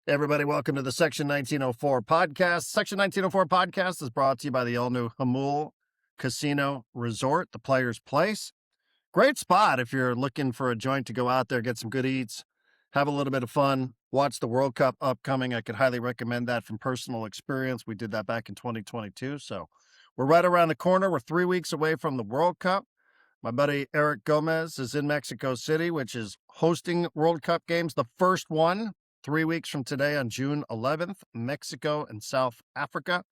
Hey everybody, welcome to the Section 1904 podcast. Section 1904 podcast is brought to you by the all-new Hamul Casino Resort, the Players Place. Great spot if you're looking for a joint to go out there, get some good eats, have a little bit of fun, watch the World Cup upcoming. I could highly recommend that from personal experience. We did that back in 2022, so we're right around the corner. We're 3 weeks away from the World Cup. My buddy Eric Gomez is in Mexico City, which is hosting World Cup games. The first one, 3 weeks from today on June 11th, Mexico and South Africa.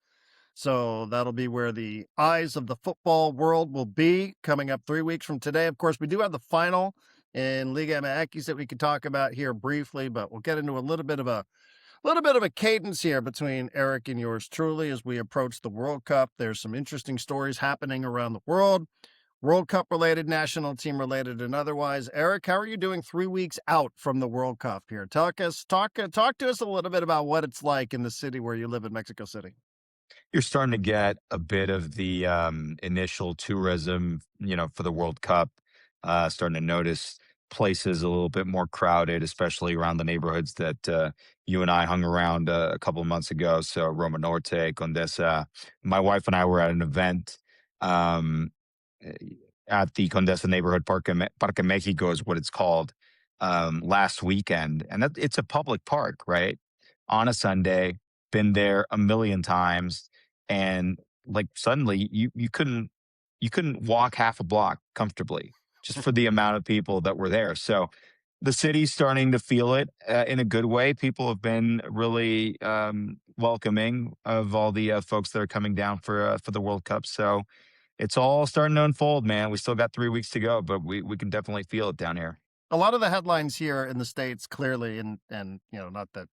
So that'll be where the eyes of the football world will be coming up 3 weeks from today. Of course, we do have the final in Liga MX that we could talk about here briefly, but we'll get into a little bit of a cadence here between Eric and yours truly as we approach the World Cup. There's some interesting stories happening around the world. World Cup related, national team related, and otherwise. Eric, how are you doing 3 weeks out from the World Cup here? Talk to us a little bit about what it's like in the city where you live in Mexico City. You're starting to get a bit of the initial tourism, for the World Cup. Starting to notice places a little bit more crowded, especially around the neighborhoods that you and I hung around a couple of months ago. So Roma Norte, Condesa. My wife and I were at an event um, eh, at the Condesa neighborhood Parque Mexico is what it's called, last weekend, and it's a public park, right? On a Sunday, been there a million times, and like suddenly you couldn't walk half a block comfortably just for the amount of people that were there. So the city's starting to feel it in a good way. People have been really welcoming of all the folks that are coming down for the World Cup. So it's all starting to unfold, man. We still got 3 weeks to go, but we can definitely feel it down here. A lot of the headlines here in the States clearly, and not that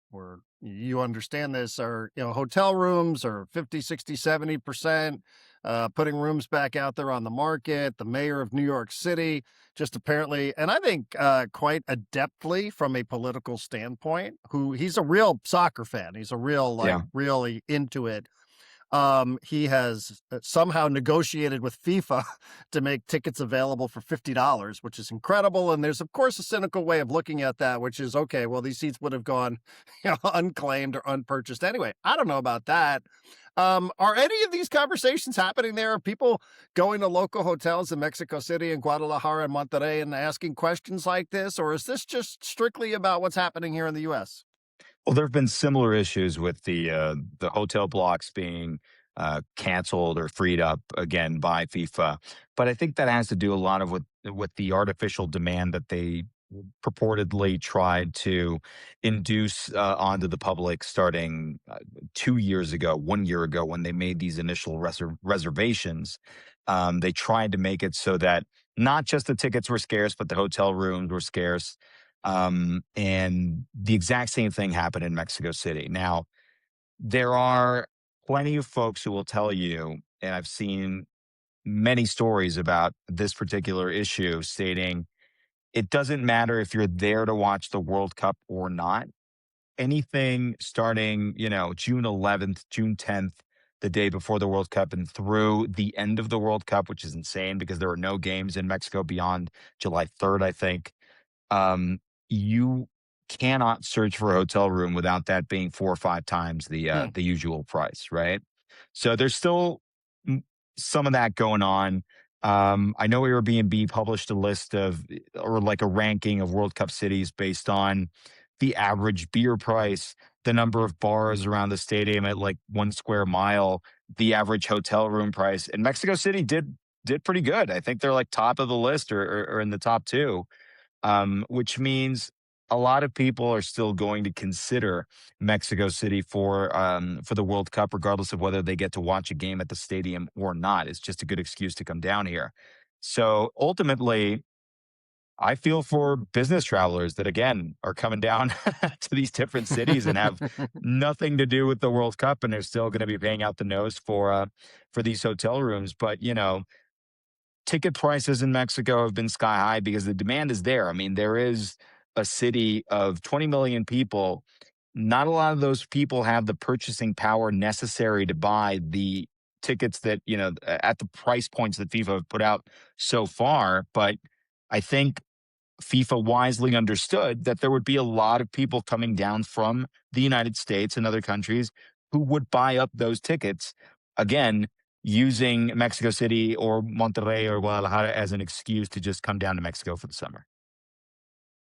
you understand this, are, hotel rooms are 50, 60, 70%, putting rooms back out there on the market. The mayor of New York City just apparently, and I think quite adeptly from a political standpoint, who he's a real soccer fan. He's a real, like, Yeah. really into it. He has somehow negotiated with FIFA to make tickets available for $50, which is incredible. And there's, of course, a cynical way of looking at that, which is okay, well, these seats would have gone, unclaimed or unpurchased anyway. I don't know about that. Are any of these conversations happening there? Are people going to local hotels in Mexico City and Guadalajara and Monterrey and asking questions like this? Or is this just strictly about what's happening here in the US? Well, there have been similar issues with the hotel blocks being canceled or freed up again by FIFA, but I think that has to do a lot of with the artificial demand that they purportedly tried to induce onto the public starting 2 years ago, 1 year ago, when they made these initial reservations. They tried to make it so that not just the tickets were scarce, but the hotel rooms were scarce. And the exact same thing happened in Mexico City. Now, there are plenty of folks who will tell you, and I've seen many stories about this particular issue stating it doesn't matter if you're there to watch the World Cup or not. Anything starting, June 11th, June 10th, the day before the World Cup and through the end of the World Cup, which is insane because there are no games in Mexico beyond July 3rd, I think. um, you cannot search for a hotel room without that being 4 or 5 times Hmm. the usual price, right? So there's still m some of that going on. I know Airbnb published a list of or like a ranking of World Cup cities based on the average beer price, the number of bars around the stadium at, like, 1 square mile, the average hotel room price, and Mexico City did pretty good. I think they're, like, top of the list or in the top 2, which means a lot of people are still going to consider Mexico City for the World Cup, regardless of whether they get to watch a game at the stadium or not. It's just a good excuse to come down here. So ultimately, I feel for business travelers that again are coming down to these different cities and have nothing to do with the World Cup, and they're still going to be paying out the nose for these hotel rooms. But ticket prices in Mexico have been sky high because the demand is there. I mean, there is a city of 20 million people. Not a lot of those people have the purchasing power necessary to buy the tickets that, at the price points that FIFA have put out so far. But I think FIFA wisely understood that there would be a lot of people coming down from the United States and other countries who would buy up those tickets, again, using Mexico City or Monterrey or Guadalajara as an excuse to just come down to Mexico for the summer.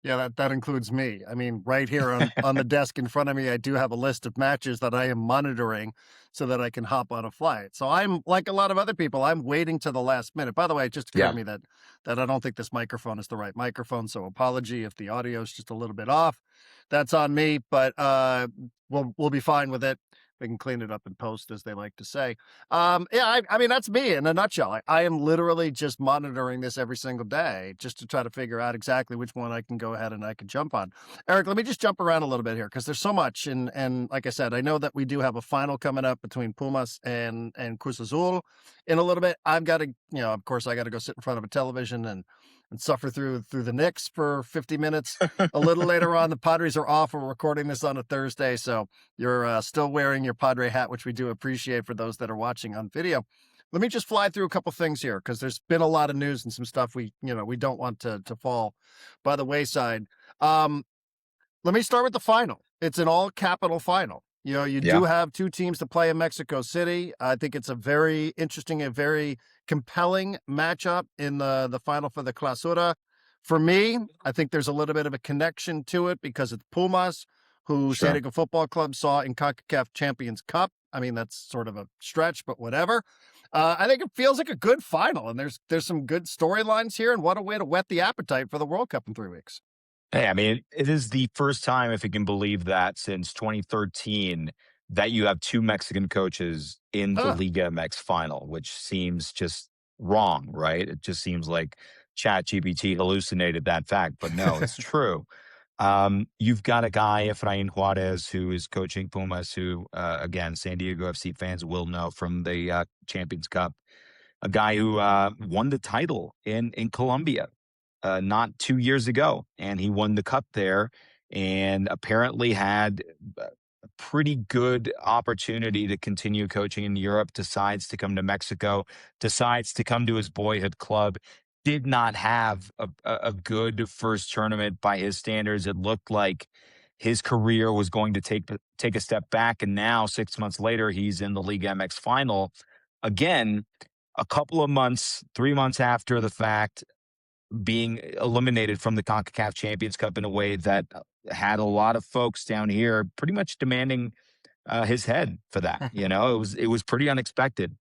Yeah, that includes me. I mean, right here on the desk in front of me, I do have a list of matches that I am monitoring so that I can hop on a flight. So I'm like a lot of other people, I'm waiting to the last minute. By the way, it just occurred to Yeah. me that I don't think this microphone is the right microphone, so apology if the audio is just a little bit off. That's on me, but we'll be fine with it. We can clean it up in post, as they like to say. Yeah, I mean, that's me in a nutshell. I am literally just monitoring this every single day just to try to figure out exactly which one I can go ahead and I can jump on. Eric, let me just jump around a little bit here because there's so much. And like I said, I know that we do have a final coming up between Pumas and Cruz Azul in a little bit. I've got to, of course, I got to go sit in front of a television and suffer through the Knicks for 50 minutes. A little later on, the Padres are off. We're recording this on a Thursday, so you're still wearing your Padre hat, which we do appreciate for those that are watching on video. Let me just fly through a couple things here because there's been a lot of news and some stuff we don't want to fall by the wayside. Let me start with the final. It's an all capital final. You Yeah. do have two teams to play in Mexico City. I think it's a very interesting and very compelling matchup in the final for the Clausura. For me, I think there's a little bit of a connection to it because it's Pumas, who Sure. San Diego Football Club saw in CONCACAF Champions Cup. I mean, that's sort of a stretch, but whatever. I think it feels like a good final, and there's some good storylines here, and what a way to whet the appetite for the World Cup in 3 weeks. Hey, I mean, it is the first time, if you can believe that, since 2013 that you have two Mexican coaches in the Huh. Liga MX final, which seems just wrong, right? It just seems like ChatGPT hallucinated that fact, but no, it's true. You've got a guy, Efrain Juarez, who is coaching Pumas, who, again, San Diego FC fans will know from the Champions Cup, a guy who won the title in Colombia not 2 years ago, and he won the cup there, and apparently had a pretty good opportunity to continue coaching in Europe. Decides to come to Mexico. Decides to come to his boyhood club. Did not have a good first tournament by his standards. It looked like his career was going to take a step back, and now 6 months later, he's in the League MX final again. A couple of months, 3 months after the fact, being eliminated from the CONCACAF Champions Cup in a way that had a lot of folks down here pretty much demanding his head for that. It was pretty unexpected.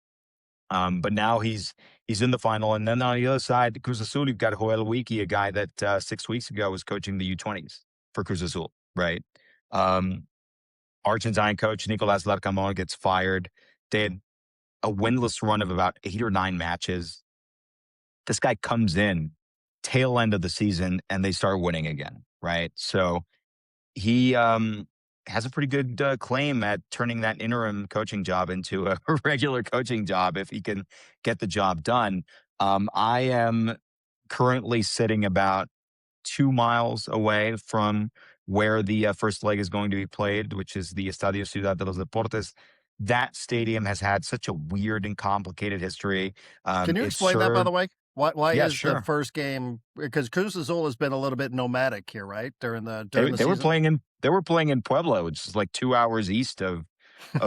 But now he's in the final, and then on the other side, Cruz Azul, you've got Joel Wiki, a guy that 6 weeks ago was coaching the U20s for Cruz Azul, right? Um, Argentine coach Nicolas Larcamón gets fired. They had a winless run of about 8 or 9 matches. This guy comes in tail end of the season and they start winning again, right? So he has a pretty good claim at turning that interim coaching job into a regular coaching job if he can get the job done. I am currently sitting about 2 miles away from where the first leg is going to be played, which is the Estadio Ciudad de los Deportes. That stadium has had such a weird and complicated history. Can you It explain that, by the served, way? Why yeah, is the sure. first game because Cruz Azul has been a little bit nomadic here, right? During the They during the they were season? playing in Puebla, which is like 2 hours east of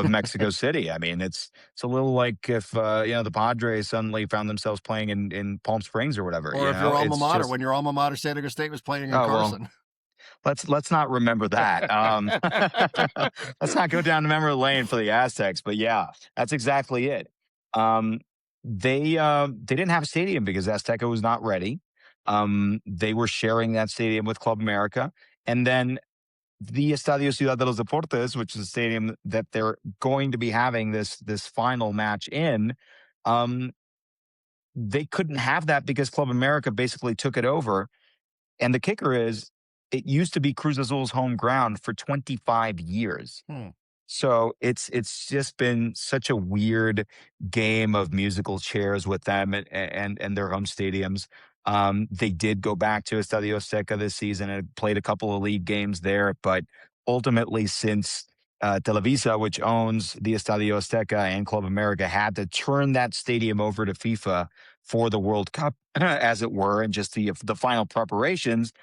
Mexico City. I mean, it's a little like if the Padres suddenly found themselves playing in Palm Springs or whatever. Or if your alma It's mater, just, when your alma mater, San Diego State, was playing in oh well, Carson. let's not remember that. Let's not go down memory lane for the Aztecs. But yeah, that's exactly it. Um, they didn't have a stadium because Azteca was not ready. They were sharing that stadium with Club America, and then the Estadio Ciudad de los Deportes, which is a stadium that they're going to be having this final match in. Um, they couldn't have that because Club America basically took it over, and the kicker is, it used to be Cruz Azul's home ground for 25 years. Hmm. So it's just been such a weird game of musical chairs with them and their home stadiums. They did go back to Estadio Azteca this season and played a couple of league games there, but ultimately, since Televisa, which owns the Estadio Azteca and Club America, had to turn that stadium over to FIFA for the World Cup, as it were, and just the final preparations,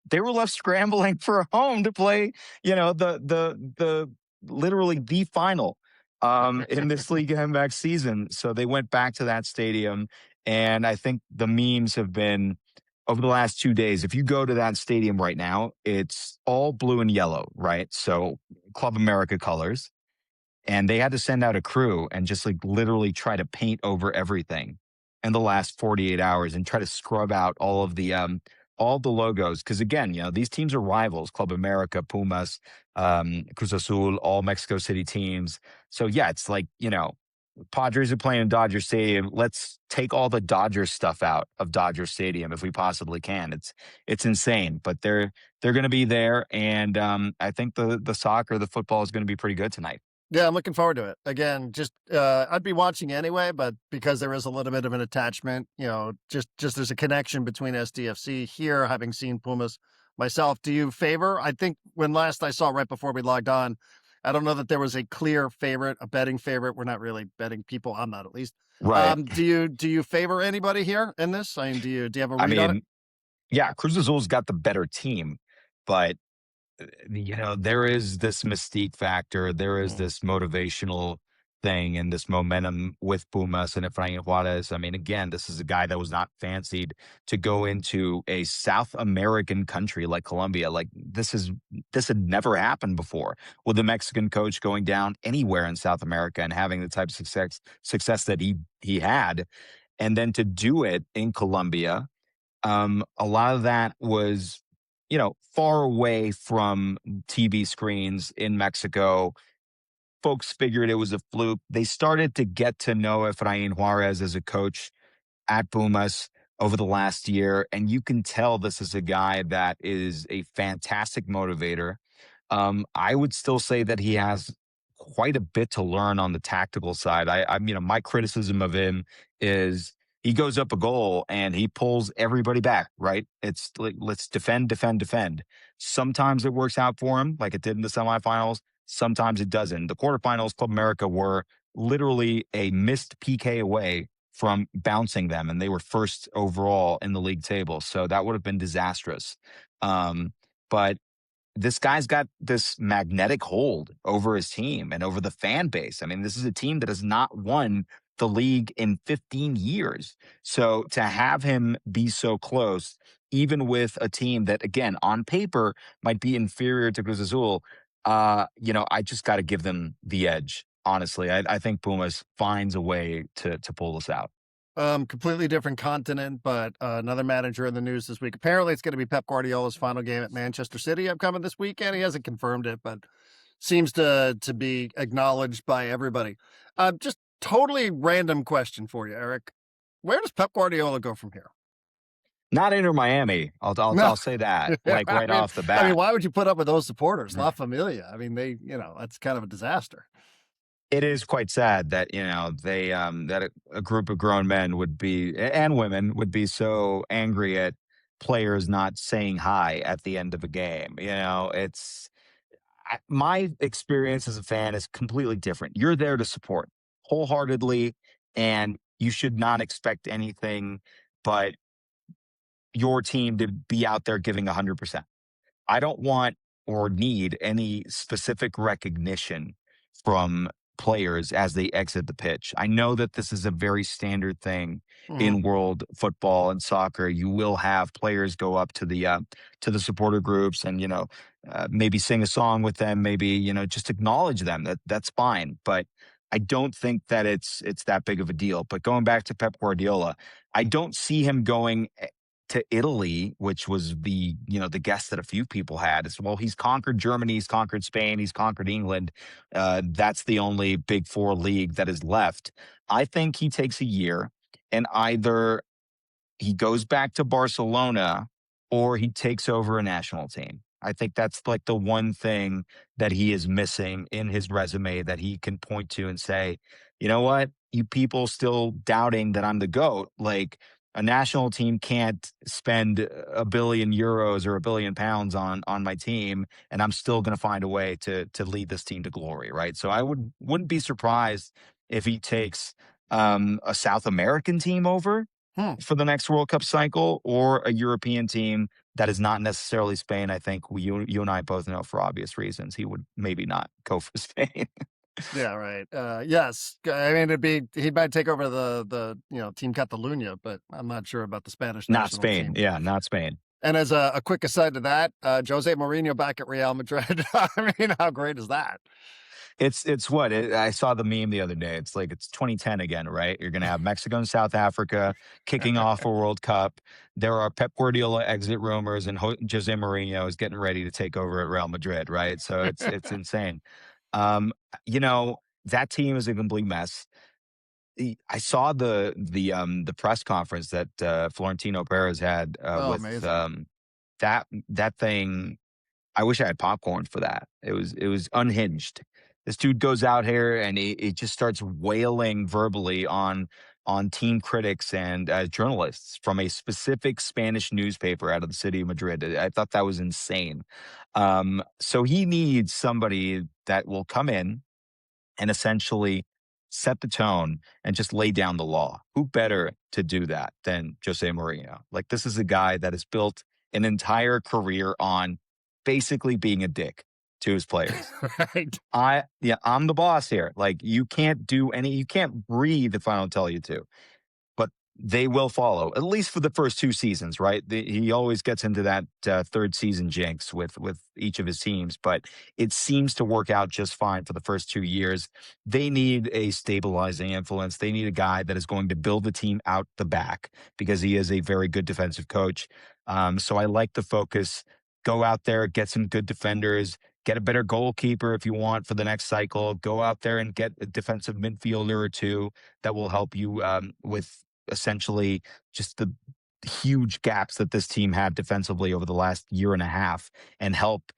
they were left scrambling for a home to play, the literally the final in this Liga MX season. So they went back to that stadium, and I think the memes have been over the last 2 days. If you go to that stadium right now, it's all blue and yellow, right? So Club America colors, and they had to send out a crew and just like literally try to paint over everything in the last 48 hours and try to scrub out all the logos. Because again, these teams are rivals: Club America, Pumas, Cruz Azul, all Mexico City teams. So yeah, it's like, Padres are playing in Dodger Stadium. Let's take all the Dodgers stuff out of Dodger Stadium if we possibly can. It's insane, but they're going to be there, and I think the soccer, the football is going to be pretty good tonight. Yeah, I'm looking forward to it. Again, just I'd be watching anyway, but because there is a little bit of an attachment, just there's a connection between SDFC here, having seen Pumas myself. Do you favor? I think when last I saw right before we logged on, I don't know that there was a clear favorite, a betting favorite. We're not really betting people. I'm not, at least. Right. Do you favor anybody here in this? I mean, do you have a read on it? Yeah, Cruz Azul's got the better team, but there is this mystique factor. There is this motivational thing and this momentum with Pumas and Efrain Juarez. I mean, again, this is a guy that was not fancied to go into a South American country like Colombia. Like this had never happened before, with a Mexican coach going down anywhere in South America and having the type of success that he had. And then to do it in Colombia, a lot of that was, far away from TV screens in Mexico. Folks figured it was a fluke. They started to get to know Efrain Juarez as a coach at Pumas over the last year, and you can tell this is a guy that is a fantastic motivator. I would still say that he has quite a bit to learn on the tactical side. My criticism of him is he goes up a goal and he pulls everybody back, right? It's like, let's defend, defend, defend. Sometimes it works out for him, like it did in the semifinals. Sometimes it doesn't. The quarterfinals, Club America were literally a missed PK away from bouncing them, and they were first overall in the league table. So that would have been disastrous. But this guy's got this magnetic hold over his team and over the fan base. I mean, this is a team that has not won the league in 15 years. So to have him be so close, even with a team that, again, on paper might be inferior to Cruz Azul, I just got to give them the edge. Honestly, I think Pumas finds a way to pull this out. Completely different continent, but another manager in the news this week. Apparently, it's going to be Pep Guardiola's final game at Manchester City upcoming this weekend. He hasn't confirmed it, but seems to be acknowledged by everybody. Just totally random question for you, Eric. Where does Pep Guardiola go from here? Not Inter Miami. I'll say that, like right off the bat. I mean, why would you put up with those supporters? La Familia. I mean, that's kind of a disaster. It is quite sad that, they that a group of grown men would be, and women would be, so angry at players not saying hi at the end of a game. My experience as a fan is completely different. You're there to support wholeheartedly, and you should not expect anything but your team to be out there giving 100%. I don't want or need any specific recognition from players as they exit the pitch. I know that this is a very standard thing in world football and soccer. You will have players go up to the supporter groups and maybe sing a song with them, maybe just acknowledge them. That's fine, but I don't think that it's that big of a deal. But going back to Pep Guardiola, I don't see him going to Italy, which was the guess that a few people had. As well, he's conquered Germany, he's conquered Spain, he's conquered England. That's the only Big Four league that is left. I think he takes a year and either he goes back to Barcelona or he takes over a national team. I think that's like the one thing that he is missing in his resume that he can point to and say, you know what, you people still doubting that I'm the GOAT, like, a national team can't spend €1 billion or £1 billion on my team, and I'm still going to find a way to lead this team to glory, right? So I wouldn't be surprised if he takes a South American team over Hmm. for the next World Cup cycle, or a European team that is not necessarily Spain. I think you and I both know for obvious reasons he would maybe not go for Spain. Yeah, right. Yes. I mean, he might take over Team Catalunya, but I'm not sure about the Spanish Not national Spain. team. Yeah, not Spain. And as a quick aside to that, Jose Mourinho back at Real Madrid. I mean, how great is that? It's what I saw the meme the other day. It's like it's 2010 again, right? You're going to have Mexico and South Africa kicking off a World Cup. There are Pep Guardiola exit rumors, and Jose Mourinho is getting ready to take over at Real Madrid, right? So it's insane. Um, that team is a complete mess. I saw the press conference that Florentino Perez had Oh, with amazing. that thing. I wish I had popcorn for that. It was unhinged. This dude goes out here and he just starts wailing verbally on team critics and journalists from a specific Spanish newspaper out of the city of Madrid. I thought that was insane. So he needs somebody that will come in and essentially set the tone and just lay down the law. Who better to do that than Jose Mourinho? Like, this is a guy that has built an entire career on basically being a dick to his players. Right. I'm the boss here. Like, you can't breathe if I don't tell you to, but they will follow, at least for the first 2 seasons, right? He always gets into that third season jinx with each of his teams, but it seems to work out just fine for the first 2 years. They need a stabilizing influence. They need a guy that is going to build the team out the back, because he is a very good defensive coach. So I like the focus. Go out there, get some good defenders, get a better goalkeeper if you want for the next cycle. Go out there and get a defensive midfielder or two that will help you with essentially just the huge gaps that this team had defensively over the last year and a half, and help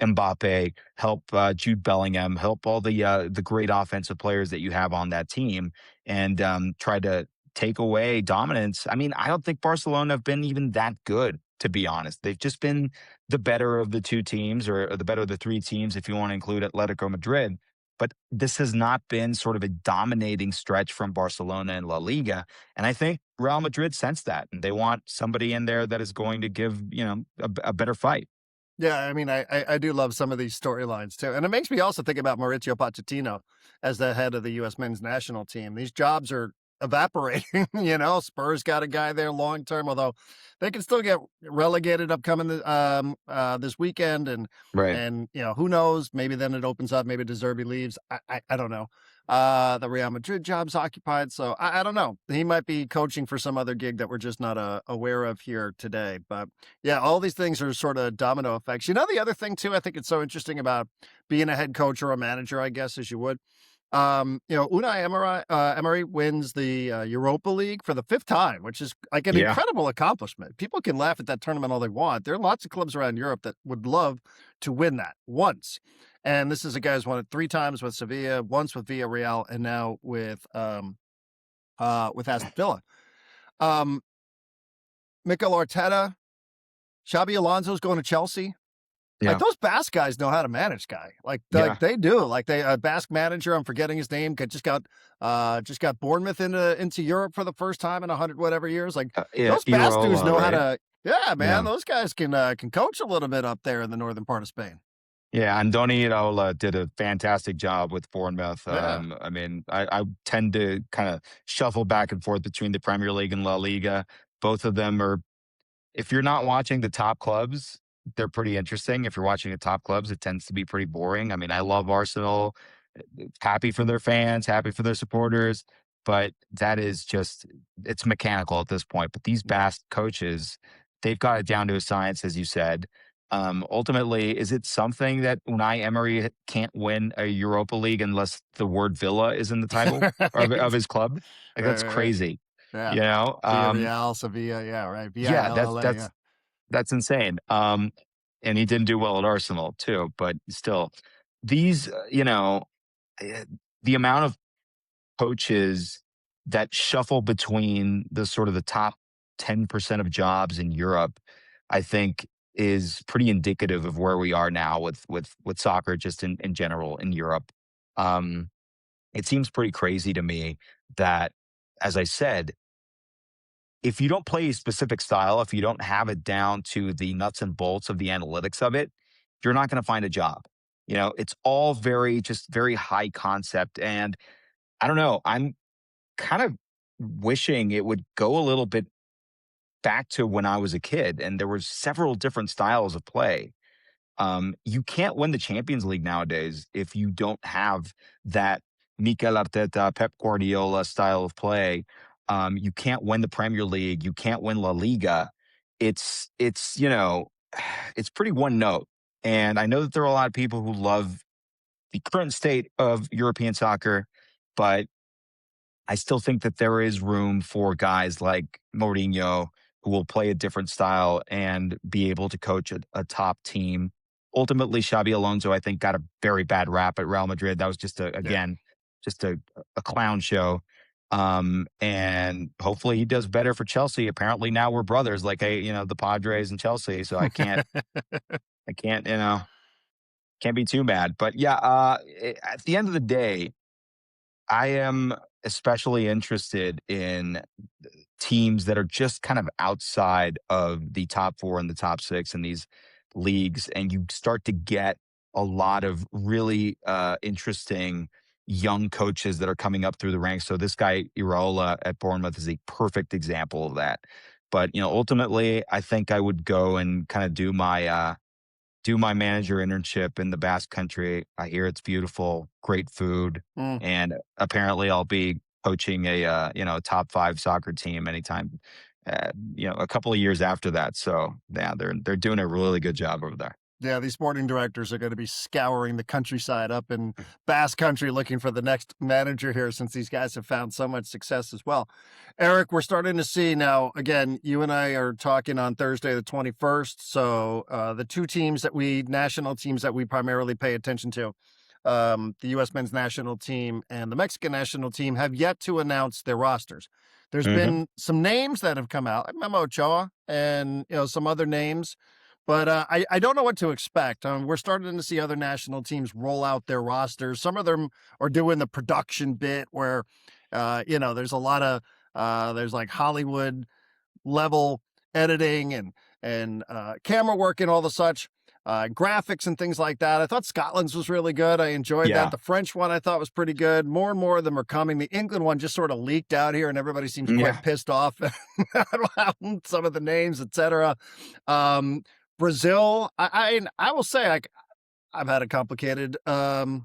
Mbappe, help Jude Bellingham, help all the great offensive players that you have on that team, and try to take away dominance. I mean, I don't think Barcelona have been even that good, to be honest. They've just been the better of the two teams, or the better of the three teams, if you want to include Atletico Madrid. But this has not been sort of a dominating stretch from Barcelona and La Liga. And I think Real Madrid sensed that, and they want somebody in there that is going to give, a better fight. Yeah, I mean, I do love some of these storylines too, and it makes me also think about Mauricio Pochettino as the head of the U.S. men's national team. These jobs are evaporating. Spurs got a guy there long term, although they can still get relegated upcoming this weekend, and Right. and who knows? Maybe then it opens up. Maybe De Zerbi leaves. I don't know. The Real Madrid job's occupied, so I don't know. He might be coaching for some other gig that we're just not aware of here today, but. Yeah, all these things are sort of domino effects. The other thing too, I think it's so interesting about being a head coach or a manager, I guess, as you would. Unai Emery wins the Europa League for the fifth time, which is like an Yeah. incredible accomplishment. People can laugh at that tournament all they want. There are lots of clubs around Europe that would love to win that once. And this is a guy who's won it 3 times with Sevilla, once with Villarreal, and now with Aston Villa. Mikel Arteta, Xabi Alonso's going to Chelsea. Like, Yeah. those Basque guys know how to manage guy. Like Yeah. they do. Like a Basque manager, I'm forgetting his name, just got Bournemouth into Europe for the first time in 100 whatever years. Like, Yeah. those Basque dudes know how Right? to. Yeah, man, Yeah. those guys can coach a little bit up there in the northern part of Spain. Yeah, Andoni Iraola did a fantastic job with Bournemouth. Yeah. I mean, I tend to kind of shuffle back and forth between the Premier League and La Liga. Both of them are, if you're not watching the top clubs, they're pretty interesting. If you're watching the top clubs, it tends to be pretty boring. I mean, I love Arsenal, happy for their fans, happy for their supporters, but that is just, it's mechanical at this point. But these Basque coaches, they've got it down to a science, as you said. Ultimately, is it something that Unai Emery can't win a Europa League unless the word Villa is in the title of Right. his club? Like, Right, that's right, right. crazy. Yeah. You know, Villarreal, Sevilla. Yeah, right. yeah, that's VILLA. Yeah. that's that's insane. And he didn't do well at Arsenal too, but still, these, eh, the amount of coaches that shuffle between the sort of the top 10% of jobs in Europe, I think is pretty indicative of where we are now with soccer, just in general in Europe. Um, it seems pretty crazy to me that, as I said, if you don't play a specific style, if you don't have it down to the nuts and bolts of the analytics of it, you're not going to find a job. It's all very high concept. And I don't know, I'm kind of wishing it would go a little bit back to when I was a kid and there was several different styles of play. You can't win the Champions League nowadays if you don't have that Mikel Arteta, Pep Guardiola style of play. You can't win the Premier League. You can't win La Liga. It's it's pretty one note. And I know that there are a lot of people who love the current state of European soccer, but I still think that there is room for guys like Mourinho who will play a different style and be able to coach a top team. Ultimately, Xabi Alonso, I think, got a very bad rap at Real Madrid. That was just Yeah. just a clown show. And hopefully he does better for Chelsea. Apparently now we're brothers, like the Padres and Chelsea. So I can't, can't be too mad. But yeah, at the end of the day, I am especially interested in teams that are just kind of outside of the top four and the top six in these leagues. And you start to get a lot of really interesting young coaches that are coming up through the ranks. So this guy, Iraola at Bournemouth, is a perfect example of that. But, ultimately, I think I would go and kind of do my manager internship in the Basque Country. I hear it's beautiful, great food, Mm. and apparently I'll be coaching a top 5 soccer team anytime, a couple of years after that. So yeah, they're doing a really good job over there. Yeah, these sporting directors are going to be scouring the countryside up in Basque Country looking for the next manager here since these guys have found so much success as well. Eric, we're starting to see now, again, you and I are talking on Thursday, the 21st. So the two national teams that we primarily pay attention to, the U.S. men's national team and the Mexican national team, have yet to announce their rosters. There's Hmm. been some names that have come out, like Memo Ochoa and some other names. But I don't know what to expect. We're starting to see other national teams roll out their rosters. Some of them are doing the production bit where, there's a lot of there's like Hollywood level editing and camera work and all the such, graphics and things like that. I thought Scotland's was really good. I enjoyed that. Yeah, The French one I thought was pretty good. More and more of them are coming. The England one just sort of leaked out here, and everybody seems quite yeah, pissed off about some of the names, etc. Um, Brazil, I will say, like, I've had a complicated I don't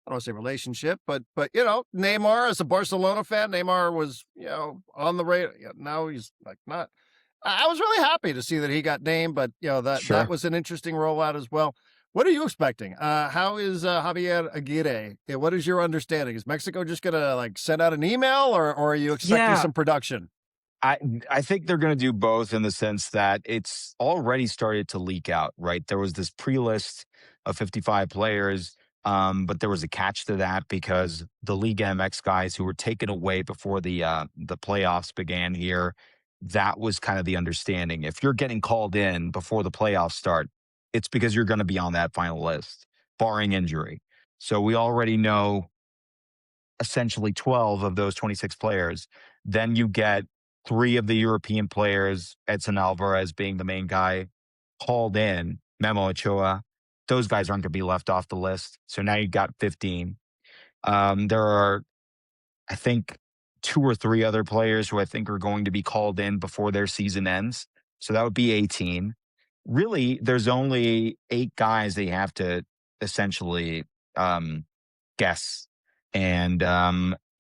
want to say relationship, but Neymar, as a Barcelona fan, Neymar was on the radar. Now he's like not. I was really happy to see that he got named, but that sure. was an interesting rollout as well. What are you expecting? How is Javier Aguirre? Yeah, what is your understanding? Is Mexico just gonna like send out an email, or are you expecting Yeah, some production? I I think they're going to do both in the sense that it's already started to leak out, right? There was this pre-list of 55 players, but there was a catch to that because the Liga MX guys who were taken away before the playoffs began here, that was kind of the understanding. If you're getting called in before the playoffs start, it's because you're going to be on that final list, barring injury. So we already know essentially 12 of those 26 players. Then you get 3 of the European players, Edson Alvarez being the main guy, called in, Memo Ochoa. Those guys aren't going to be left off the list. So now you got 15. There are, I think, 2 or 3 other players who I think are going to be called in before their season ends. So that would be 18. Really, there's only 8 guys they have to essentially um, guess. And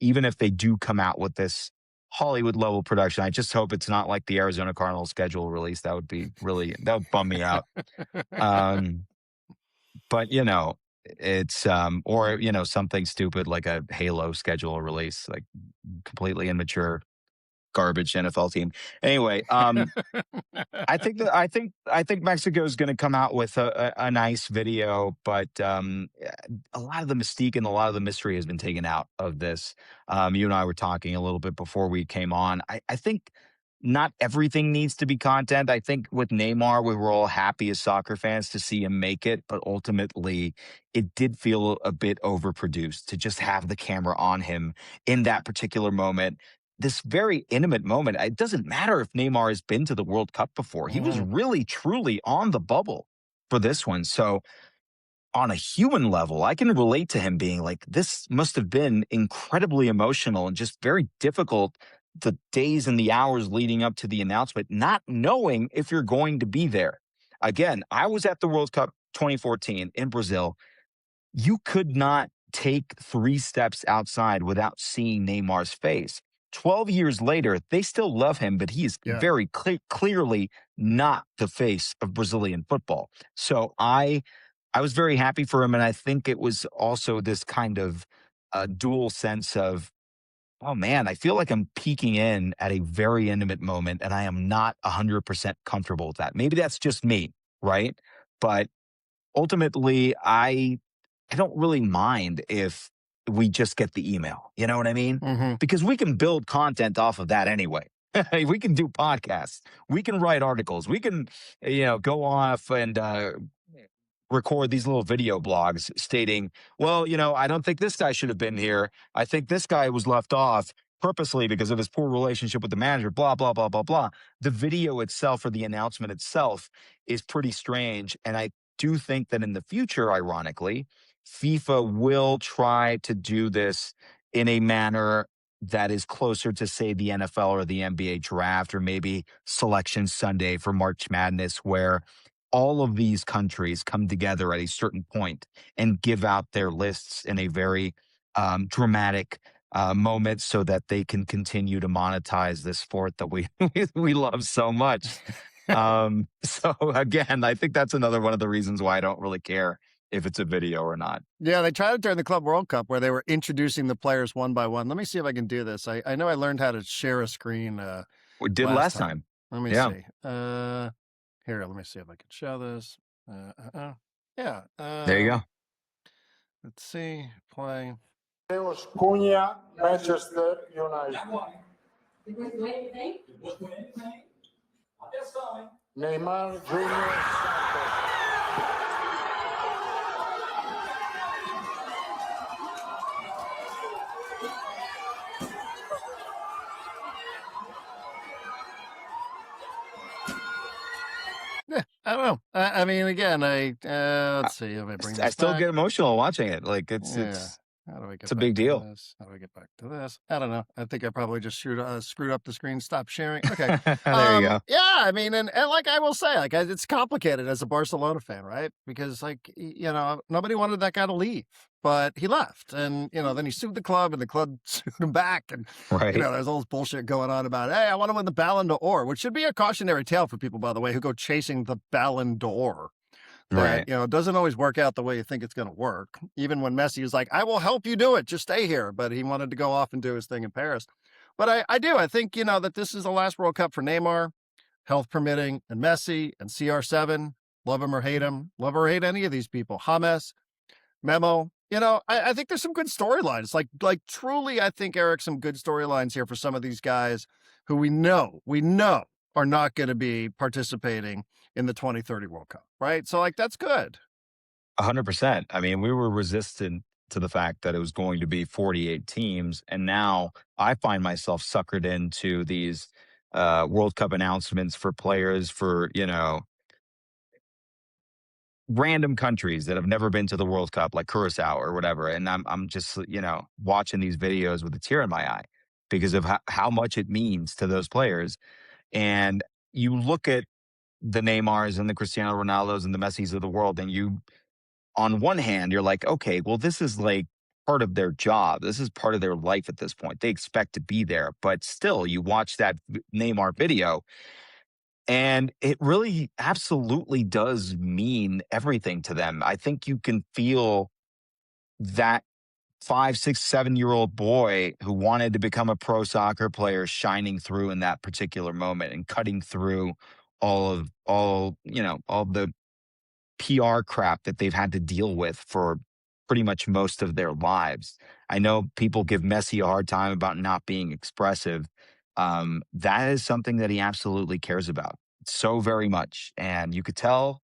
even if they do come out with this Hollywood level production, I just hope it's not like the Arizona Cardinals schedule release. That would bum me out. Um, but it's or something stupid like a Halo schedule release, like completely immature garbage NFL team. Anyway, I think Mexico is going to come out with a nice video, but a lot of the mystique and a lot of the mystery has been taken out of this. You and I were talking a little bit before we came on. I think not everything needs to be content. I think with Neymar, we were all happy as soccer fans to see him make it, but ultimately, it did feel a bit overproduced to just have the camera on him in that particular moment. this very intimate moment. It doesn't matter if Neymar has been to the World Cup before. He was really, truly on the bubble for this one. So on a human level, I can relate to him being like, this must have been incredibly emotional and just very difficult the days and the hours leading up to the announcement, not knowing if you're going to be there. Again, I was at the World Cup 2014 in Brazil. You could not take 3 steps outside without seeing Neymar's face. 12 years later, they still love him, but he is very clearly not the face of Brazilian football. So I was very happy for him, and I think it was also this kind of dual sense of, oh man, I feel like I'm peeking in at a very intimate moment, and I am not 100% comfortable with that. Maybe that's just me, right? But ultimately, I don't really mind if we just get the email. You know what I mean? Because we can build content off of that anyway. We can do podcasts. We can write articles. We can, go off and record these little video blogs stating, well, I don't think this guy should have been here. I think this guy was left off purposely because of his poor relationship with the manager, blah, blah, blah, blah, blah. The video itself or the announcement itself is pretty strange. And I do think that in the future, ironically, FIFA will try to do this in a manner that is closer to, say, the NFL or the NBA draft, or maybe Selection Sunday for March Madness, where all of these countries come together at a certain point and give out their lists in a very dramatic moment so that they can continue to monetize this sport that we love so much. So again, I think that's another one of the reasons why I don't really care if it's a video or not. Yeah, they tried it during the Club World Cup where they were introducing the players one by one. Let me see if I can do this. I know I learned how to share a screen. We did last time. Let me see. Here, let me see if I can show this. Yeah. There you go. Let's see. Play. Mateus Cunha, Manchester United. Neymar Júnior Santos. Yeah, I don't know. I mean, again, let's see if I bring this I still back. get emotional watching it. Like Yeah. How do I get it's a back big to deal. this? How do I get back to this? I don't know. I think I probably just screwed up the screen. Stop sharing. Okay. There you go. Yeah, I mean, and like I will say, like it's complicated as a Barcelona fan, right? Because like nobody wanted that guy to leave, but he left, and then he sued the club, and the club sued him back, and Right. there's all this bullshit going on about, hey, I want to win the Ballon d'Or, which should be a cautionary tale for people, by the way, who go chasing the Ballon d'Or. Right. That, it doesn't always work out the way you think it's going to work. Even when Messi is like, I will help you do it, just stay here. But he wanted to go off and do his thing in Paris. But I do. I think, that this is the last World Cup for Neymar, health permitting, and Messi and CR7. Love him or hate him. Love or hate any of these people. James, Memo. I think there's some good storylines. Like truly, I think, Eric, some good storylines here for some of these guys who we know are not going to be participating in the 2030 World Cup, right? So, that's good. 100%. I mean, we were resistant to the fact that it was going to be 48 teams. And now I find myself suckered into these World Cup announcements for players for, random countries that have never been to the World Cup, like Curacao or whatever. And I'm just, watching these videos with a tear in my eye because of how much it means to those players. And you look at the Neymars and the Cristiano Ronaldos and the Messis of the world, and on one hand, you're like, okay, well, this is like part of their job. This is part of their life at this point. They expect to be there. But still, you watch that Neymar video, and it really absolutely does mean everything to them. I think you can feel that 5, 6, 7-year-old boy who wanted to become a pro soccer player shining through in that particular moment and cutting through all the PR crap that they've had to deal with for pretty much most of their lives. I know people give Messi a hard time about not being expressive. That is something that he absolutely cares about so very much. And you could tell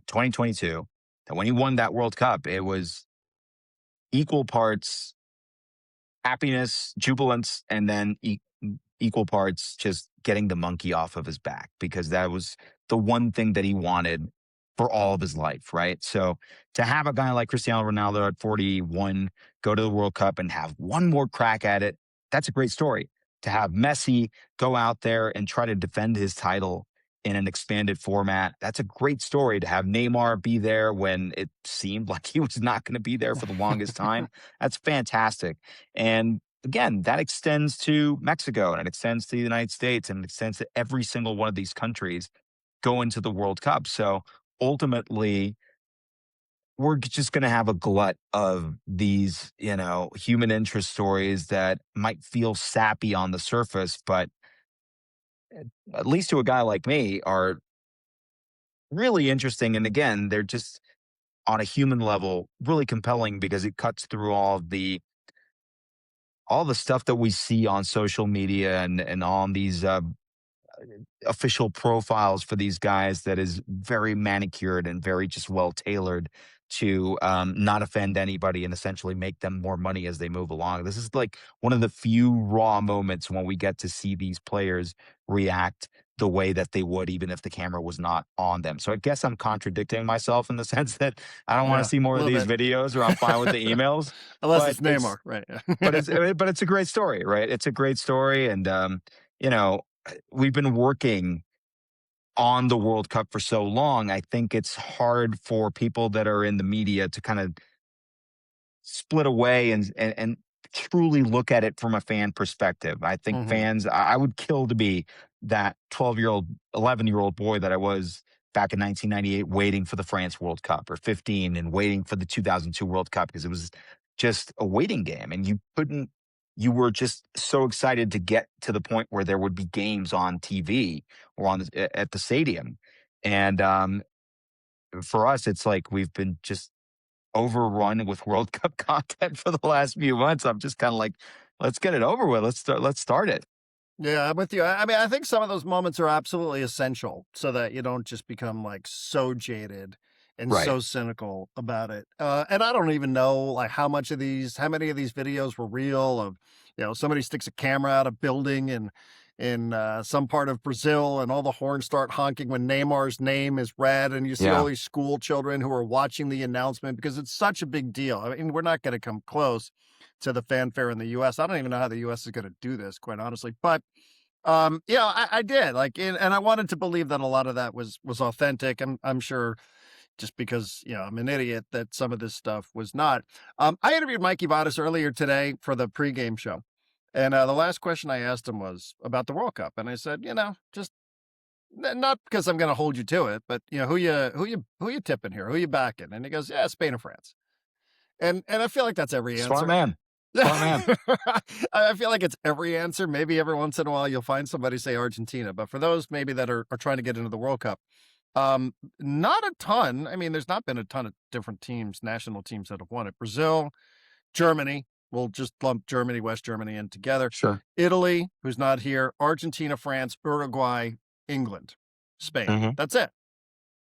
2022 that when he won that World Cup, it was equal parts happiness, jubilance, and then equal parts just getting the monkey off of his back, because that was the one thing that he wanted for all of his life, right? So to have a guy like Cristiano Ronaldo at 41 go to the World Cup and have one more crack at it, that's a great story. To have Messi go out there and try to defend his title in an expanded format, that's a great story. To have Neymar be there when it seemed like he was not going to be there for the longest time, that's fantastic. And again, that extends to Mexico, and it extends to the United States, and it extends to every single one of these countries going to the World Cup. So ultimately, we're just going to have a glut of these, human interest stories that might feel sappy on the surface, but at least to a guy like me, are really interesting. And again, they're just on a human level really compelling, because it cuts through all the stuff that we see on social media and on these official profiles for these guys, that is very manicured and very just well tailored to not offend anybody and essentially make them more money as they move along. This is like one of the few raw moments when we get to see these players react the way that they would even if the camera was not on them. So I guess I'm contradicting myself in the sense that I don't want Yeah, to see more a of little these bit. videos, or I'm fine with the emails. Unless But it's Neymar, right? but it's a great story, right? It's a great story, and you know, we've been working on the World Cup for so long. I think it's hard for people that are in the media to kind of split away and truly look at it from a fan perspective. I think Mhm. fans, I would kill to be that 12-year-old, 11-year-old boy that I was back in 1998 waiting for the France World Cup, or 15 and waiting for the 2002 World Cup, because it was just a waiting game, and you were just so excited to get to the point where there would be games on TV or at the stadium. And for us, it's like we've been just overrun with World Cup content for the last few months. I'm just kind of like, let's get it over with. Let's start it. Yeah, I'm with you. I mean, I think some of those moments are absolutely essential so that you don't just become like so jaded and Right. so cynical about it. And I don't even know like how many of these videos were real. Of somebody sticks a camera out a building in some part of Brazil, and all the horns start honking when Neymar's name is read, and you see all Yeah. these school children who are watching the announcement because it's such a big deal. I mean, we're not going to come close to the fanfare in the US. I don't even know how the US is going to do this, quite honestly. But I did like, and I wanted to believe that a lot of that was authentic. I'm sure, just because I'm an idiot, that some of this stuff was not. I interviewed Mikey Vadas earlier today for the pregame show, and the last question I asked him was about the World Cup, and I said, just not because I'm going to hold you to it, but who you tipping here, who you backing? And he goes, yeah, Spain or France, and I feel like that's every Smart answer. man. Smart man. I feel like it's every answer. Maybe every once in a while you'll find somebody say Argentina, but for those maybe that are trying to get into the World Cup, not a ton. I mean, there's not been a ton of different teams, national teams, that have won it. Brazil, Germany. We'll just lump Germany, West Germany in together. Sure. Italy, who's not here. Argentina, France, Uruguay, England, Spain. Hmm. That's it.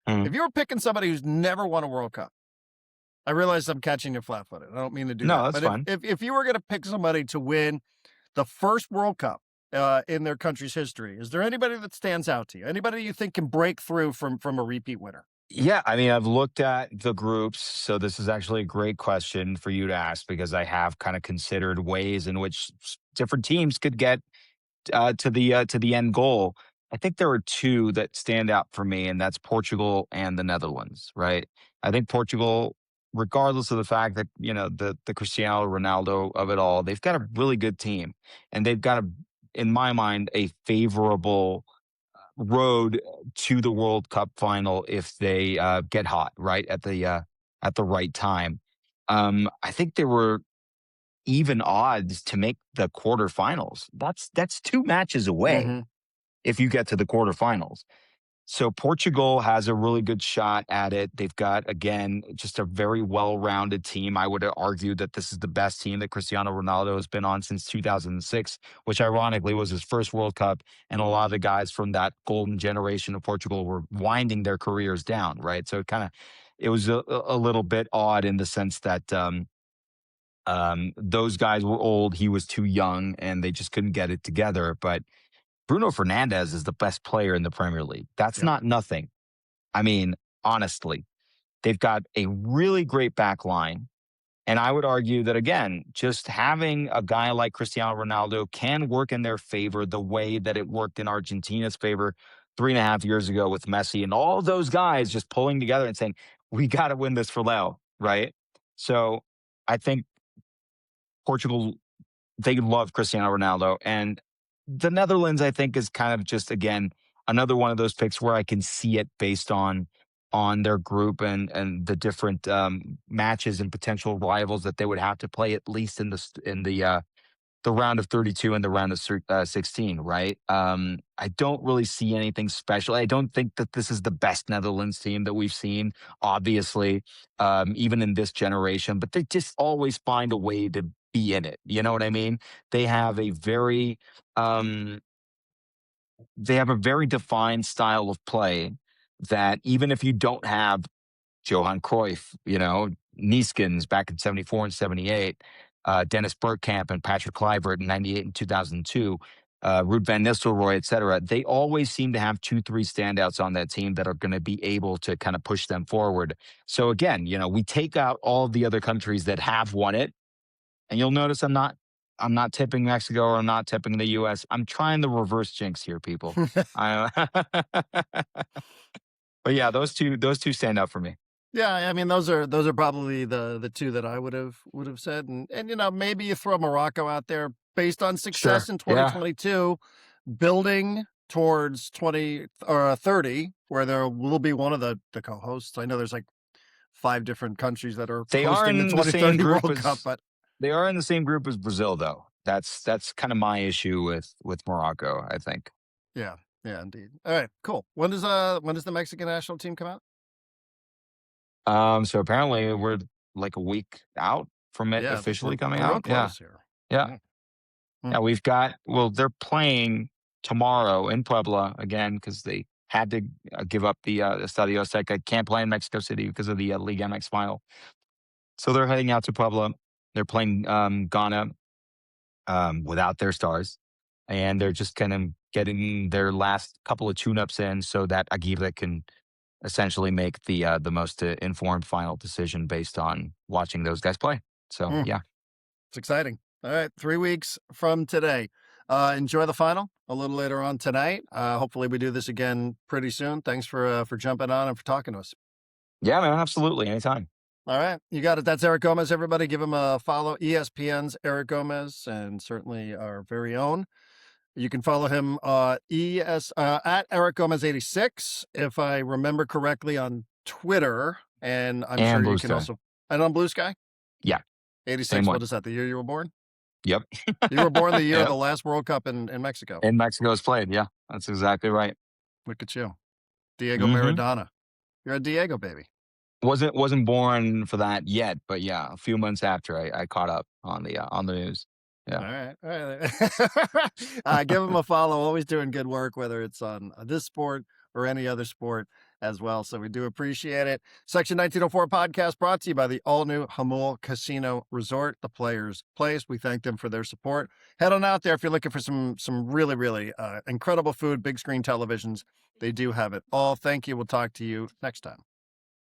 Hmm. If you were picking somebody who's never won a World Cup, I realize I'm catching you flat-footed. I don't mean to do No, that. that's But fine. if you were going to pick somebody to win the first World Cup in their country's history, is there anybody that stands out to you? Anybody you think can break through from a repeat winner? Yeah, I mean, I've looked at the groups, so this is actually a great question for you to ask, because I have kind of considered ways in which different teams could get to the end goal. I think there are two that stand out for me, and that's Portugal and the Netherlands. Right? I think Portugal, regardless of the fact that the Cristiano Ronaldo of it all, they've got a really good team, and they've got in my mind, a favorable road to the World Cup final if they get hot right at the right time. I think there were even odds to make the quarterfinals. That's two matches away Mm-hmm. if you get to the quarterfinals. So Portugal has a really good shot at it. They've got, again, just a very well-rounded team. I would argue that this is the best team that Cristiano Ronaldo has been on since 2006, which ironically was his first World Cup. And a lot of the guys from that golden generation of Portugal were winding their careers down, right? So it was a little bit odd in the sense that Those guys were old. He was too young, and they just couldn't get it together. But Bruno Fernandes is the best player in the Premier League. That's Yep. not nothing. I mean, honestly, they've got a really great back line. And I would argue that, again, just having a guy like Cristiano Ronaldo can work in their favor the way that it worked in Argentina's favor 3.5 years ago with Messi and all those guys just pulling together and saying, we got to win this for Leo, right? So I think Portugal, they love Cristiano Ronaldo. And the Netherlands, I think, is kind of just, again, another one of those picks where I can see it based on their group and the different matches and potential rivals that they would have to play, at least in the round of 32 and the round of 16, right? I don't really see anything special. I don't think that this is the best Netherlands team that we've seen, obviously, even in this generation, but they just always find a way to be in it. You know what I mean? They have a very defined style of play that even if you don't have Johan Cruyff, Neeskens back in 74 and 78, Dennis Bergkamp and Patrick Kluivert in 98 and 2002, Ruud van Nistelrooy, et cetera, they always seem to have 2-3 standouts on that team that are going to be able to kind of push them forward. So again, we take out all of the other countries that have won it, and you'll notice I'm not tipping Mexico or I'm not tipping the U.S. I'm trying the reverse jinx here, people. But yeah, those two stand out for me. Yeah, I mean those are probably the two that I would have said, and maybe you throw Morocco out there based on success Sure. in 2022, building towards 2030, where there will be one of the co-hosts. I know there's like 5 different countries that are They are hosting in the the same 2030 group World as Cup, but they are in the same group as Brazil, though. That's kind of my issue with Morocco, I think. yeah, indeed. All right, cool. When does the Mexican national team come out? So apparently we're like a week out from it Yeah, officially coming we're real out. Yeah. close here. Yeah. Hmm. Yeah, they're playing tomorrow in Puebla again because they had to give up the Estadio Azteca. Can't play in Mexico City because of the Liga MX final. So they're heading out to Puebla. They're playing Ghana without their stars. And they're just kind of getting their last couple of tune-ups in so that Aguirre can essentially make the most informed final decision based on watching those guys play. So, yeah. It's exciting. All right, 3 weeks from today. Enjoy the final a little later on tonight. Hopefully we do this again pretty soon. Thanks for jumping on and for talking to us. Yeah, man, absolutely. Anytime. All right, you got it. That's Eric Gomez. Everybody give him a follow. ESPN's Eric Gomez, and certainly our very own. You can follow him at Eric Gomez 86, if I remember correctly, on Twitter, and I'm And sure Blue you can Sky. also and on Blue Sky. Yeah. 86. Same What one. is that? The year you were born? Yep. You were born the year of Yep. the last World Cup in Mexico. And Mexico's played. Yeah, that's exactly right. Look at you, Diego Mhm. Maradona. You're a Diego baby. Wasn't born for that yet, but yeah, a few months after I caught up on the news. Yeah. All right. Give him a follow. Always doing good work, whether it's on this sport or any other sport as well. So we do appreciate it. Section 1904 podcast brought to you by the all-new Jamul Casino Resort, the Players' Place. We thank them for their support. Head on out there if you're looking for some really, really incredible food, big screen televisions. They do have it all. Thank you. We'll talk to you next time.